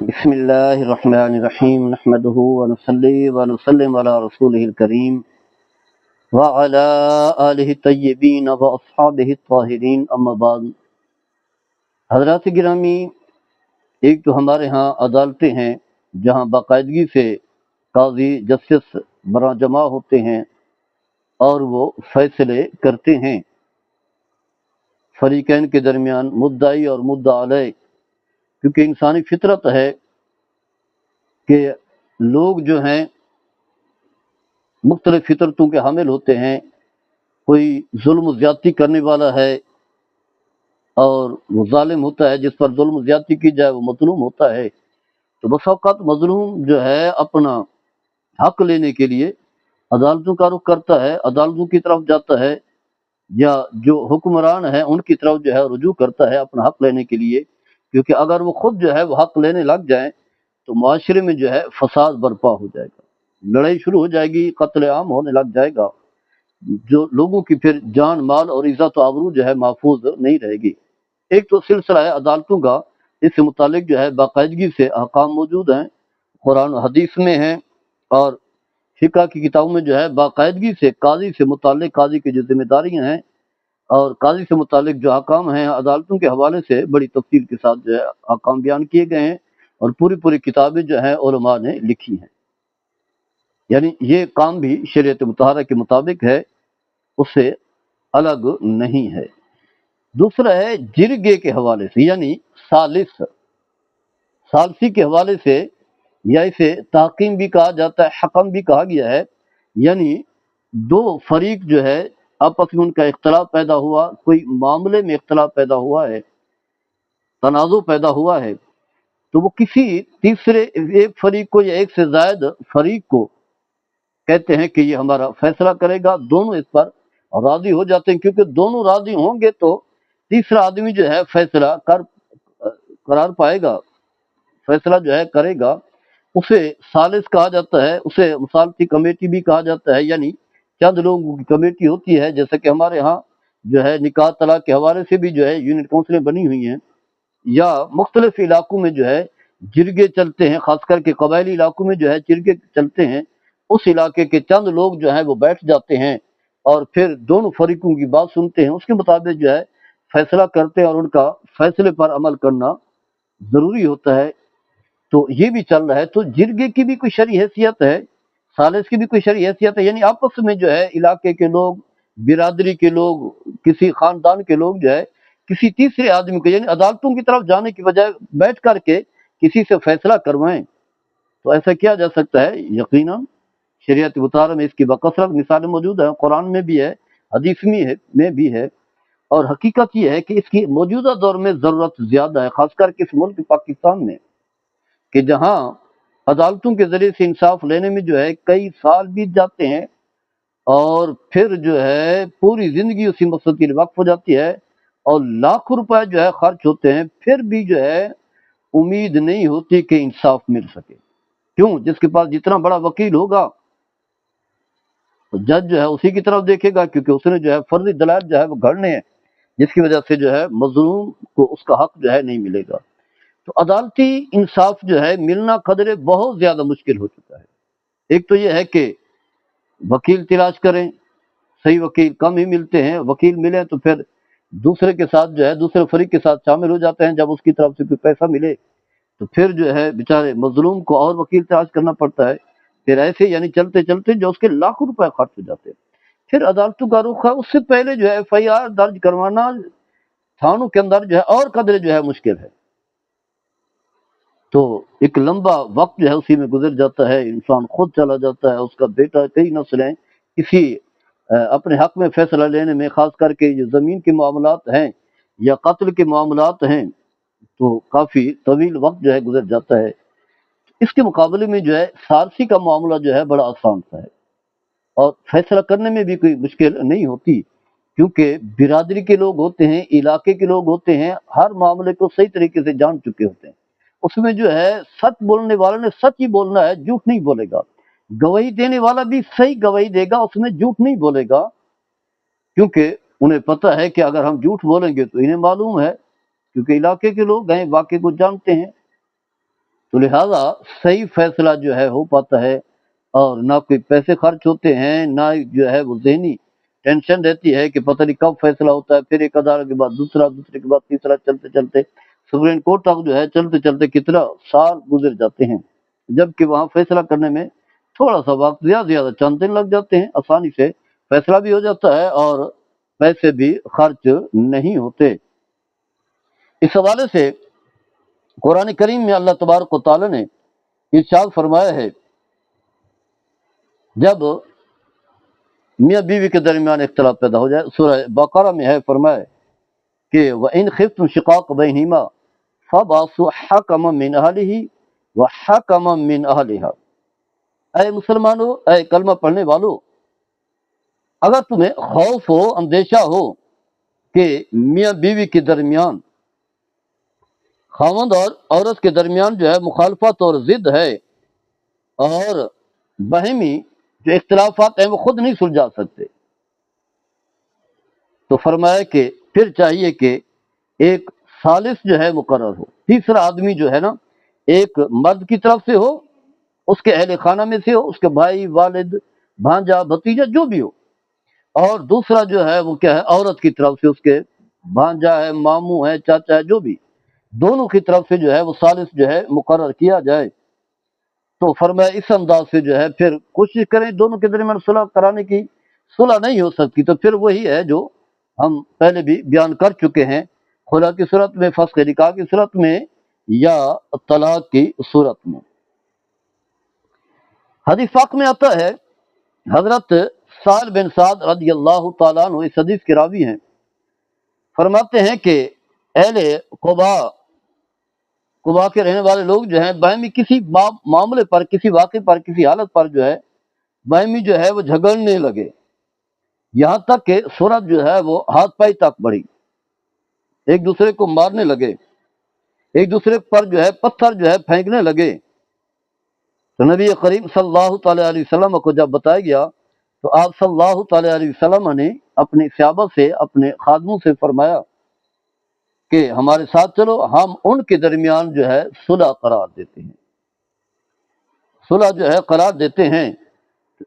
بسم اللہ الرحمن الرحیم نحمده ونصلی ونسلم علی رسولہ الکریم وعلی آلہ الطیبین واصحابہ الطاہرین اما بعد۔ حضرات گرامی، ایک تو ہمارے ہاں عدالتیں ہیں جہاں باقاعدگی سے قاضی جسٹس برآں جمع ہوتے ہیں اور وہ فیصلے کرتے ہیں فریقین کے درمیان، مدعی اور مدعا علیہ، کیونکہ انسانی فطرت ہے کہ لوگ جو ہیں مختلف فطرتوں کے حامل ہوتے ہیں۔ کوئی ظلم و زیادتی کرنے والا ہے اور وہ ظالم ہوتا ہے، جس پر ظلم و زیادتی کی جائے وہ مظلوم ہوتا ہے۔ تو بس اوقات مظلوم جو ہے اپنا حق لینے کے لیے عدالتوں کا رخ کرتا ہے، عدالتوں کی طرف جاتا ہے، یا جو حکمران ہیں ان کی طرف جو ہے رجوع کرتا ہے اپنا حق لینے کے لیے، کیونکہ اگر وہ خود جو ہے وہ حق لینے لگ جائیں تو معاشرے میں جو ہے فساد برپا ہو جائے گا، لڑائی شروع ہو جائے گی، قتل عام ہونے لگ جائے گا، جو لوگوں کی پھر جان مال اور عزت و آبرو جو ہے محفوظ نہیں رہے گی۔ ایک تو سلسلہ ہے عدالتوں کا، اس سے متعلق جو ہے باقاعدگی سے احکام موجود ہیں، قرآن و حدیث میں ہیں، اور فقہ کی کتابوں میں جو ہے باقاعدگی سے قاضی سے متعلق، قاضی کی جو ذمہ داریاں ہیں اور قاضی سے متعلق جو احکام ہیں عدالتوں کے حوالے سے بڑی تفصیل کے ساتھ جو ہے احکام بیان کیے گئے ہیں، اور پوری کتابیں جو ہیں علماء نے لکھی ہیں۔ یعنی یہ کام بھی شریعت مطہرہ کے مطابق ہے، اس سے الگ نہیں ہے۔ دوسرا ہے جرگے کے حوالے سے، یعنی ثالثی کے حوالے سے، یا اسے تحکیم بھی کہا جاتا ہے، حکم بھی کہا گیا ہے، یعنی دو فریق جو ہے آپس میں ان کا اختلاف پیدا ہوا، کوئی معاملے میں اختلاف پیدا ہوا ہے، تنازع پیدا ہوا ہے، تو وہ کسی تیسرے ایک فریق کو یا ایک سے زائد فریق کو کہتے ہیں کہ یہ ہمارا فیصلہ کرے گا۔ دونوں اس پر راضی ہو جاتے ہیں، کیونکہ دونوں راضی ہوں گے تو تیسرا آدمی جو ہے فیصلہ قرار پائے گا، فیصلہ جو ہے کرے گا۔ اسے ثالث کہا جاتا ہے، اسے مصالحتی کمیٹی بھی کہا جاتا ہے، یعنی چند لوگوں کی کمیٹی ہوتی ہے، جیسا کہ ہمارے ہاں جو ہے نکاح طلاق کے حوالے سے بھی جو ہے یونٹ کونسلیں بنی ہوئی ہیں، یا مختلف علاقوں میں جو ہے جرگے چلتے ہیں، خاص کر کے قبائلی علاقوں میں جو ہے جرگے چلتے ہیں۔ اس علاقے کے چند لوگ جو ہیں وہ بیٹھ جاتے ہیں اور پھر دونوں فریقوں کی بات سنتے ہیں، اس کے مطابق جو ہے فیصلہ کرتے ہیں، اور ان کا فیصلے پر عمل کرنا ضروری ہوتا ہے۔ تو یہ بھی چل رہا ہے۔ تو جرگے کی بھی کوئی شرعی حیثیت ہے، ثالث کی بھی کوئی شرعی حیثیت ہے، یعنی آپس میں جو ہے علاقے کے لوگ، برادری کے لوگ، کسی خاندان کے لوگ جو ہے کسی تیسرے آدمی کو، یعنی عدالتوں کی طرف جانے کی بجائے بیٹھ کر کے کسی سے فیصلہ کروائیں، تو ایسا کیا جا سکتا ہے؟ یقیناً شریعت مطہرہ میں اس کی بکثرت مثالیں موجود ہیں، قرآن میں بھی ہے، حدیث میں بھی ہے، اور حقیقت یہ ہے کہ اس کی موجودہ دور میں ضرورت زیادہ ہے، خاص کر کے اس ملک پاکستان میں، کہ جہاں عدالتوں کے ذریعے سے انصاف لینے میں جو ہے کئی سال بیت جاتے ہیں، اور پھر جو ہے پوری زندگی اسی مقصد کے لیے وقف ہو جاتی ہے، اور لاکھوں روپے جو ہے خرچ ہوتے ہیں، پھر بھی جو ہے امید نہیں ہوتی کہ انصاف مل سکے۔ کیوں؟ جس کے پاس جتنا بڑا وکیل ہوگا تو جج جو ہے اسی کی طرف دیکھے گا، کیونکہ اس نے جو ہے فرضی دلائل جو ہے وہ گھڑنے ہیں، جس کی وجہ سے جو ہے مظلوم کو اس کا حق جو ہے نہیں ملے گا۔ تو عدالتی انصاف جو ہے ملنا قدرے بہت زیادہ مشکل ہو چکا ہے۔ ایک تو یہ ہے کہ وکیل تلاش کریں، صحیح وکیل کم ہی ملتے ہیں، وکیل ملے تو پھر دوسرے کے ساتھ جو ہے دوسرے فریق کے ساتھ شامل ہو جاتے ہیں، جب اس کی طرف سے کوئی پیسہ ملے تو پھر جو ہے بیچارے مظلوم کو اور وکیل تلاش کرنا پڑتا ہے، پھر ایسے یعنی چلتے چلتے جو اس کے لاکھوں روپے خرچ ہو جاتے ہیں۔ پھر عدالتوں کا رخ ہے، اس سے پہلے جو ہے ایف آئی آر درج کروانا تھانوں کے اندر جو ہے اور قدرے جو ہے مشکل ہے، تو ایک لمبا وقت جو ہے اسی میں گزر جاتا ہے، انسان خود چلا جاتا ہے، اس کا بیٹا، کئی نسلیں کسی اپنے حق میں فیصلہ لینے میں، خاص کر کے جو زمین کے معاملات ہیں یا قتل کے معاملات ہیں، تو کافی طویل وقت جو ہے گزر جاتا ہے۔ اس کے مقابلے میں جو ہے فارسی کا معاملہ جو ہے بڑا آسان سا ہے، اور فیصلہ کرنے میں بھی کوئی مشکل نہیں ہوتی، کیونکہ برادری کے لوگ ہوتے ہیں، علاقے کے لوگ ہوتے ہیں، ہر معاملے کو صحیح طریقے سے جان چکے ہوتے ہیں۔ اس میں جو ہے سچ بولنے والے نے سچ ہی بولنا ہے، جھوٹ نہیں بولے گا۔ گواہی دینے والا بھی صحیح گواہی دے گا، اس میں جھوٹ نہیں بولے گا، کیونکہ انہیں پتہ ہے کہ اگر ہم جھوٹ بولیں گے تو انہیں معلوم ہے، کیونکہ علاقے کے لوگ ہیں، واقعے کو جانتے ہیں۔ تو لہذا صحیح فیصلہ جو ہے ہو پاتا ہے، اور نہ کوئی پیسے خرچ ہوتے ہیں، نہ جو ہے وہ ذہنی ٹینشن رہتی ہے کہ پتہ نہیں کب فیصلہ ہوتا ہے، پھر ایک عدالت کے بعد دوسرا، دوسرے کے بعد تیسرا، چلتے چلتے سپریم کورٹ تک جو ہے چلتے چلتے کتنا سال گزر جاتے ہیں، جبکہ وہاں فیصلہ کرنے میں تھوڑا سا وقت، زیادہ زیادہ چند دن لگ جاتے ہیں، آسانی سے فیصلہ بھی ہو جاتا ہے اور پیسے بھی خرچ نہیں ہوتے۔ اس حوالے سے قرآن کریم میں اللہ تبارک و تعالی نے ارشاد فرمایا ہے، جب میاں بیوی کے درمیان اختلاف پیدا ہو جائے، سورہ بقرہ میں ہے، فرمایا کہ وَإِنْ خِفْتُمْ شِقَاقَ بَيْنِهِمَا فَابْعَثُوا حَكَمًا مِّنْ أَهْلِهِ وَحَكَمًا مِّنْ أَهْلِهَا۔ اے مسلمانوں، اے کلمہ پڑھنے والو، اگر تمہیں خوف ہو، اندیشہ ہو کہ میاں بیوی کے درمیان، خاوند اور عورت کے درمیان جو ہے مخالفت اور ضد ہے، اور باہمی جو اختلافات ہیں وہ خود نہیں سلجھا سکتے، تو فرمایا کہ پھر چاہیے کہ ایک ثالث جو ہے مقرر ہو، تیسرا آدمی جو ہے نا، ایک مرد کی طرف سے ہو، اس کے اہل خانہ میں سے ہو، اس کے بھائی، والد، بھانجا، بھتیجا جو بھی ہو، اور دوسرا جو ہے وہ کیا ہے، عورت کی طرف سے، اس کے بھانجا ہے، ماموں ہے، چاچا ہے، جو بھی، دونوں کی طرف سے جو ہے وہ ثالث جو ہے مقرر کیا جائے۔ تو فرمایا اس انداز سے جو ہے پھر کوشش کریں دونوں کے درمیان صلح کرانے کی۔ صلح نہیں ہو سکتی تو پھر وہی ہے جو ہم پہلے بھی بیان کر چکے ہیں، خلا کی صورت میں، فسخ نکاح کی صورت میں، یا طلاق کی صورت میں۔ حدیث پاک میں آتا ہے، حضرت سہل بن سعد رضی اللہ تعالیٰ عنہ اس حدیث کے راوی ہیں، فرماتے ہیں کہ اہل قبا کے رہنے والے لوگ جو ہیں باہمی کسی معاملے پر، کسی واقعے پر، کسی حالت پر جو ہے باہمی جو ہے وہ جھگڑنے لگے، یہاں تک کہ صورت جو ہے وہ ہاتھ پائی تک بڑھی، ایک دوسرے کو مارنے لگے، ایک دوسرے پر جو ہے پتھر جو ہے پھینکنے لگے۔ تو نبی کریم صلی اللہ تعالیٰ علیہ وسلم کو جب بتایا گیا تو آپ صلی اللہ تعالیٰ علیہ وسلم نے اپنی صحابہ سے، اپنے خادموں سے فرمایا کہ ہمارے ساتھ چلو، ہم ان کے درمیان جو ہے صلح قرار دیتے ہیں، صلح جو ہے قرار دیتے ہیں۔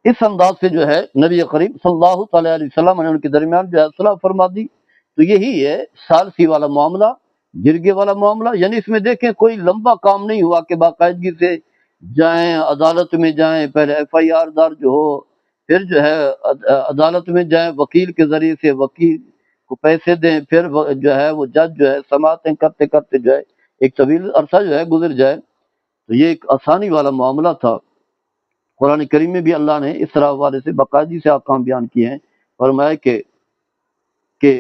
اس انداز سے جو ہے نبی کریم صلی اللہ تعالیٰ علیہ وسلم نے ان کے درمیان جو ہے صلح فرما دی۔ تو یہی ہے ثالثی والا معاملہ، جرگے والا معاملہ، یعنی اس میں دیکھیں کوئی لمبا کام نہیں ہوا کہ باقاعدگی سے جائیں، عدالت میں جائیں، پہلے ایف آئی آر درج ہو، پھر جو ہے عدالت میں جائیں، وکیل کے ذریعے سے وکیل کو پیسے دیں، پھر جو ہے وہ جج جو ہے سماعتیں کرتے کرتے جو ہے ایک طویل عرصہ جو ہے گزر جائے۔ تو یہ ایک آسانی والا معاملہ تھا۔ قرآن کریم میں بھی اللہ نے اس طرح حوالے سے باقاعدگی سے احکام بیان کیے ہیں، فرمایا کہ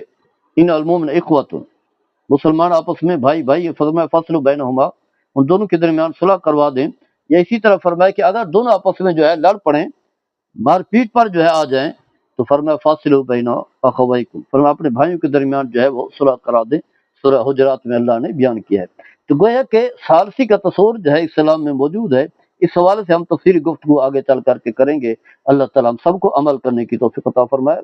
ان المومن اخوۃ، مسلمان آپس میں بھائی بھائی، فرمایا فصل بینہما، ان دونوں کے درمیان صلح کروا دیں، یا اسی طرح فرمایا کہ اگر دونوں آپس میں جو ہے لڑ پڑیں، مار پیٹ پر جو ہے آ جائیں، تو فرمایا فاصلوا بین اخویکم، فرمایا اپنے بھائیوں کے درمیان جو ہے وہ صلح کرا دیں۔ سورہ حجرات میں اللہ نے بیان کیا ہے۔ تو گویا کہ ثالثی کا تصور جو ہے اسلام میں موجود ہے۔ اس حوالے سے ہم تفصیلی گفتگو آگے چل کر کے کریں گے۔ اللہ تعالیٰ ہم سب کو عمل کرنے کی توفیق عطا فرمائے۔